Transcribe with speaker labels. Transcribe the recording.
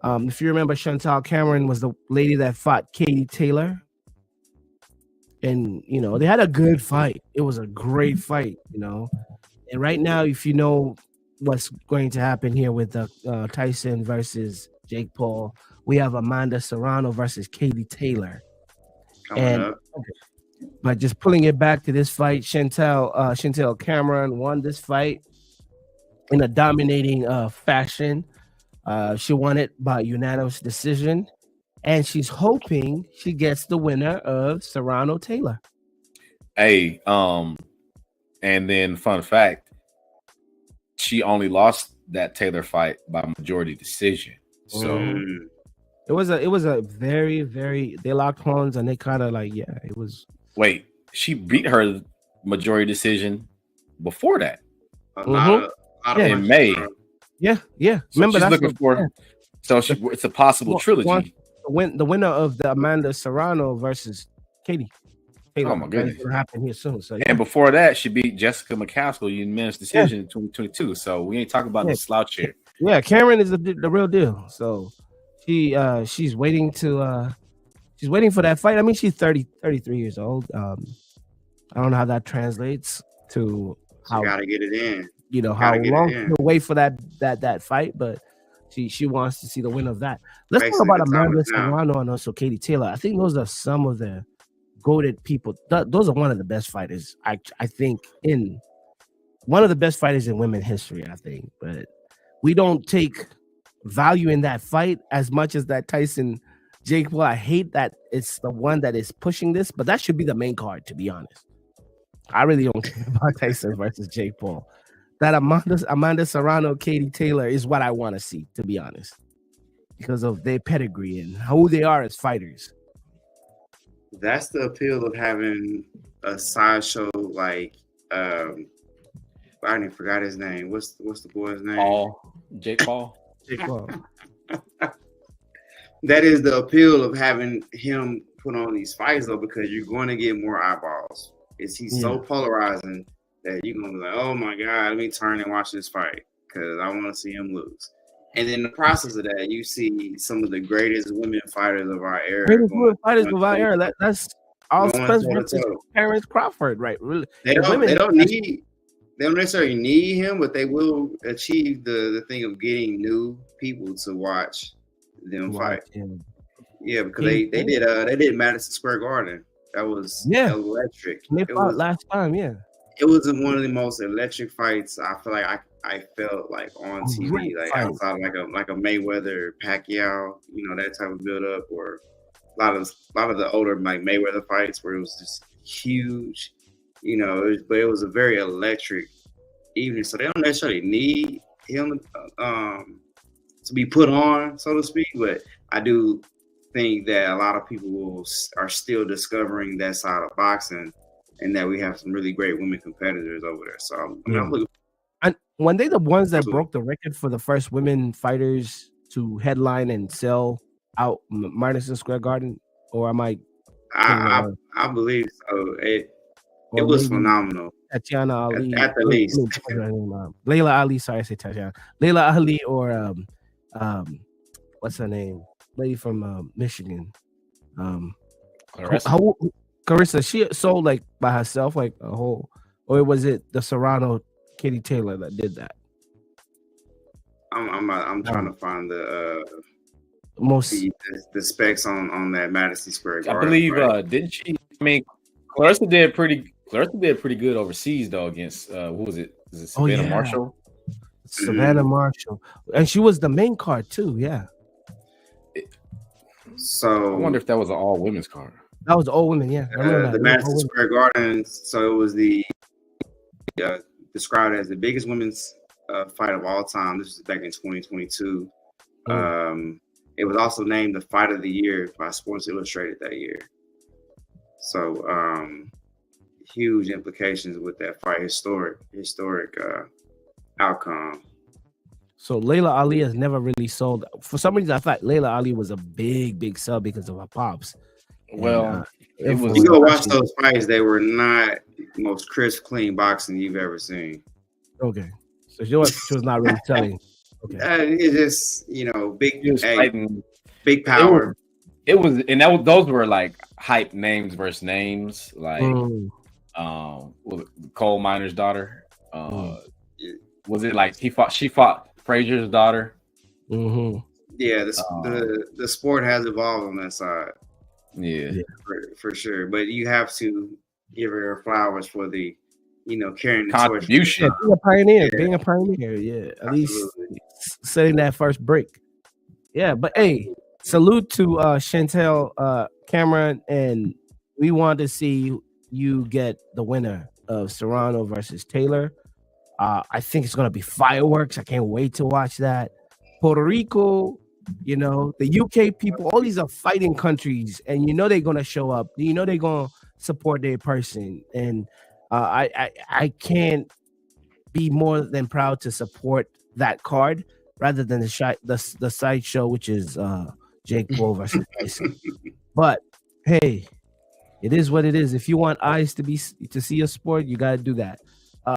Speaker 1: If you remember, Chantelle Cameron was the lady that fought Katie Taylor. And, they had a good fight. It was a great fight, And right now, if you know what's going to happen here with Tyson versus Jake Paul, we have Amanda Serrano versus Katie Taylor. But just pulling it back to this fight, Chantelle Cameron won this fight in a dominating fashion. She won it by unanimous decision, and she's hoping she gets the winner of Serrano Taylor.
Speaker 2: Hey, and then fun fact, she only lost that Taylor fight by majority decision. So
Speaker 1: it was a very, very, they locked horns and they kind of it was.
Speaker 2: Wait, she beat her majority decision before that. In May.
Speaker 1: Yeah.
Speaker 2: So remember, she's looking for. So it's a possible trilogy.
Speaker 1: The winner of the Amanda Serrano versus Katie Taylor.
Speaker 2: Oh my goodness,
Speaker 1: it's gonna happen here soon. So
Speaker 2: and before that, she beat Jessica McCaskill unanimous decision in 2022. So we ain't talking about the slouch here.
Speaker 1: Yeah, Cameron is the real deal. So she's waiting to she's waiting for that fight. I mean, she's 33 years old. I don't know how that translates to how
Speaker 3: you gotta get it in.
Speaker 1: How long to wait for that fight, but she wants to see the win of that. Let's talk about Amanda Serrano and also Katie Taylor. I think those are some of the goated people. Those are one of the best fighters. I think in one of the best fighters in women history. I think, but we don't take value in that fight as much as that Tyson Jake Paul. I hate that it's the one that is pushing this, but that should be the main card. To be honest, I really don't care about Tyson versus Jake Paul. That Amanda Serrano, Katie Taylor is what I want to see, to be honest, because of their pedigree and who they are as fighters.
Speaker 3: That's the appeal of having a sideshow like I didn't forgot his name. What's the boy's name?
Speaker 2: Jake Paul.
Speaker 1: Jake Paul.
Speaker 3: That is the appeal of having him put on these fights, though, because you're going to get more eyeballs. He's so polarizing that you're going to be like, oh my God, let me turn and watch this fight because I want to see him lose. And in the process of that, you see some of the greatest women fighters of our era.
Speaker 1: That's all versus Terrence Crawford, right? Really,
Speaker 3: they don't necessarily need him, but they will achieve the thing of getting new people to watch them fight. Yeah, because they did Madison Square Garden. That was electric.
Speaker 1: They fought last time,
Speaker 3: It was one of the most electric fights I feel like I felt like on TV, like outside like a Mayweather Pacquiao, that type of build up, or a lot of the older like Mayweather fights where it was just huge, but it was a very electric evening. So they don't necessarily need him to be put on, so to speak, but I do think that a lot of people are still discovering that side of boxing, and that we have some really great women competitors over there. So I'm looking.
Speaker 1: And when they the ones that broke the record for the first women fighters to headline and sell out Madison Square Garden, or am I?
Speaker 3: I believe so. It was phenomenal.
Speaker 1: Tatiana Ali,
Speaker 3: at the least.
Speaker 1: Layla Ali. Sorry, I say Tatiana. Layla Ali, or what's her name? Lady from Michigan. Carissa, she sold like by herself, like a whole, or was it the Serrano Katie Taylor that did that?
Speaker 3: I'm trying to find the specs on that Madison Square Garden.
Speaker 2: I believe didn't she? I mean, Clarissa did pretty good overseas though against who was it? Is it Savannah Marshall?
Speaker 1: Savannah Marshall, and she was the main card too. Yeah.
Speaker 3: So
Speaker 2: I wonder if that was an all women's card.
Speaker 1: That was all women, yeah.
Speaker 3: The Madison Square Garden. So it was the described as the biggest women's fight of all time. This was back in 2022. It was also named the Fight of the Year by Sports Illustrated that year. So huge implications with that fight. Historic outcome.
Speaker 1: So Layla Ali has never really sold. For some reason, I thought Layla Ali was a big sell because of her pops.
Speaker 2: Well,
Speaker 3: if you go watch those fights, they were not the most crisp, clean boxing you've ever seen.
Speaker 1: Okay, so she was not really selling. Okay.
Speaker 3: It's just big, big
Speaker 2: power.
Speaker 3: power.
Speaker 2: It was, and those were like hype names versus names, like was it coal miner's daughter? Was it like she fought Frazier's daughter?
Speaker 1: Mm-hmm.
Speaker 3: Yeah, the sport has evolved on that side.
Speaker 2: Yeah,
Speaker 3: for sure. But you have to give her flowers for the carrying the
Speaker 2: contribution.
Speaker 1: Being a pioneer, yeah. At least setting that first break. Yeah, but hey, salute to Chantelle, Cameron, and we want to see you get the winner of Serrano versus Taylor. I think it's gonna be fireworks. I can't wait to watch that. Puerto Rico, the UK people, all these are fighting countries, and they're gonna show up. They're gonna support their person, and I can't be more than proud to support that card rather than the sideshow, which is Jake Paul versus Tyson. But hey, it is what it is. If you want eyes to see a sport, you gotta do that.